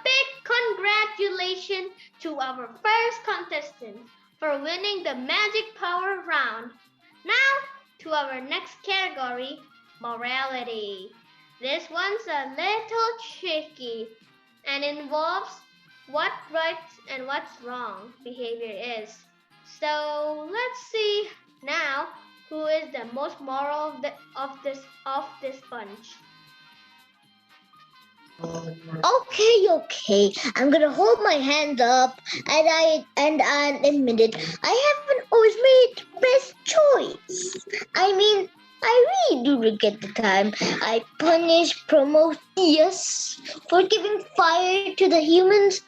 big congratulations to our first contestant for winning the Magic Power round. Now to our next category, morality. This one's a little tricky and involves what right and what's wrong behavior is. So let's see now who is the most moral of this bunch. Okay. I'm gonna hold my hand up and admit it. I haven't always made the best choice. I really do regret the time I punished Prometheus for giving fire to the humans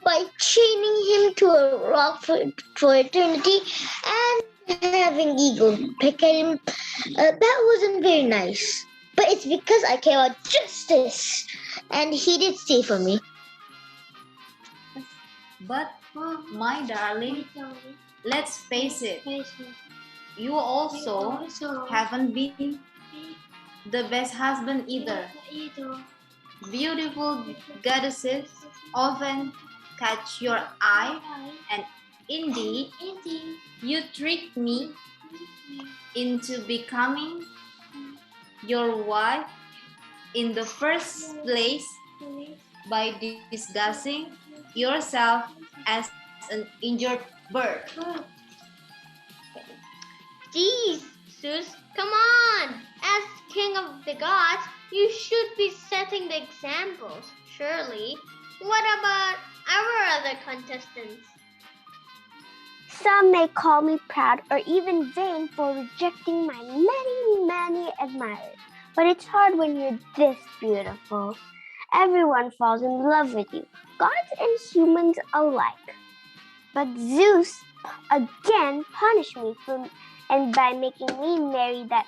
by chaining him to a rock for eternity and having eagles pick at him. That wasn't very nice. But it's because I care about justice. And he did stay for me. But, my darling, let's face it, you also haven't been the best husband either. Beautiful goddesses often catch your eye, and indeed, you tricked me into becoming your wife in the first place by disguising yourself as an injured bird. Geez, Zeus, come on! As king of the gods, you should be setting the examples, surely. What about our other contestants? Some may call me proud or even vain for rejecting my many admirers. But it's hard when you're this beautiful. Everyone falls in love with you, gods and humans alike. But Zeus again punished me by making me marry that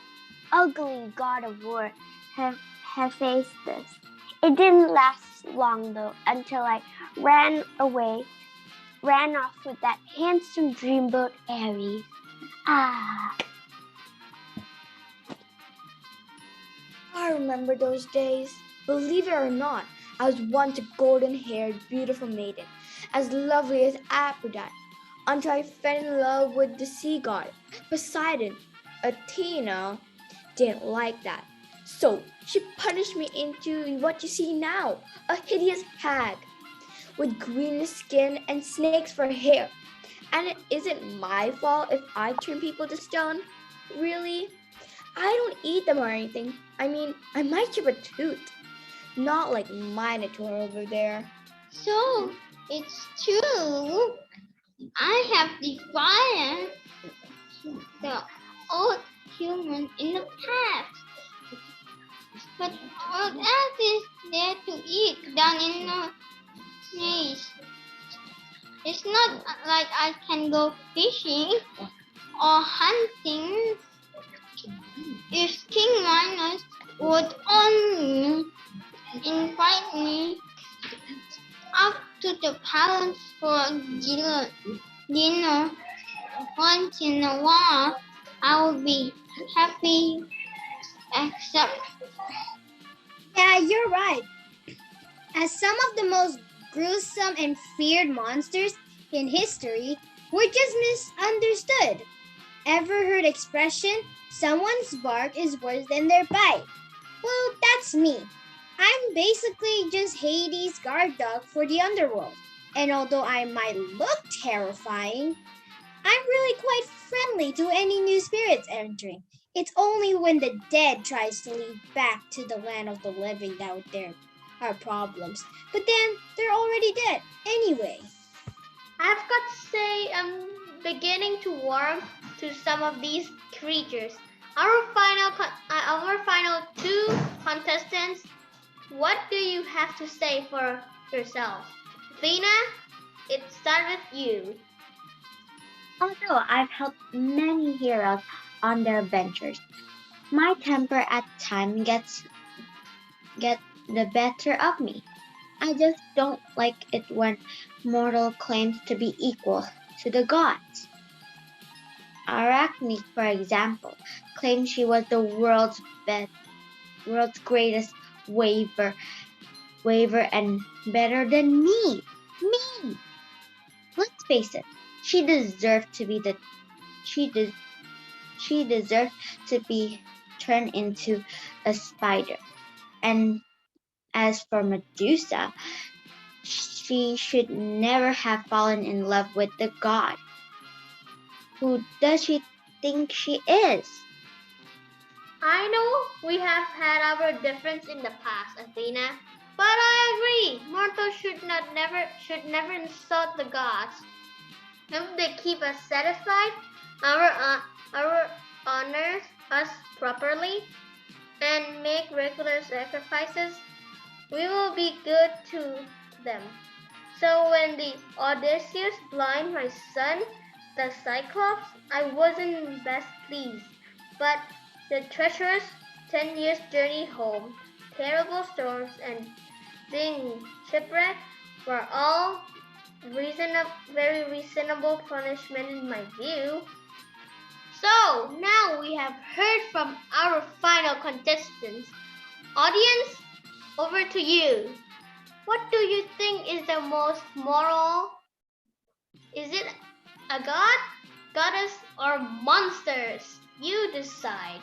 ugly god of war, Hephaestus. It didn't last long though until I ran off with that handsome dreamboat Ares. I remember those days. Believe it or not, I was once a golden-haired, beautiful maiden, as lovely as Aphrodite, until I fell in love with the sea god, Poseidon. Athena didn't like that, so she punished me into what you see now, a hideous hag, with greenish skin and snakes for hair. And it isn't my fault if I turn people to stone. Really? I don't eat them or anything. I might chip a tooth. Not like Minotaur over there. So, it's true. I have defied the old human in the past. But what else is there to eat down in the maze? It's not like I can go fishing or hunting. If King Minos would only invite me up to the palace for dinner once in a while, I would be happy, except... Yeah, you're right. As some of the most gruesome and feared monsters in history were just misunderstood. Ever heard expression, someone's bark is worse than their bite? Well, that's me. I'm basically just Hades' guard dog for the underworld. And although I might look terrifying, I'm really quite friendly to any new spirits entering. It's only when the dead tries to lead back to the land of the living that there are problems. But then, they're already dead anyway. I've got to say, I'm beginning to warm to some of these creatures. Our final two contestants, what do you have to say for yourself? Athena, it starts with you. Although I've helped many heroes on their ventures, my temper at times get the better of me. I just don't like it when mortal claims to be equal to the gods. Arachne, for example, claimed she was the world's greatest waver, braver and better than me. Me. Let's face it. She deserved to be the she de- she deserved to be turned into a spider. And as for Medusa, she should never have fallen in love with the god. Who does she think she is? I know we have had our difference in the past, Athena, but I agree. Mortals should never insult the gods. If they keep us satisfied, our honors us properly, and make regular sacrifices, we will be good to them. So when the Odysseus blind my son, the Cyclops, I wasn't best pleased. But the treacherous 10 years journey home, terrible storms, and being shipwrecked were all very reasonable punishment in my view. So now we have heard from our final contestants. Audience, over to you. What do you think is the most moral? Is it a god, goddess, or monsters? You decide.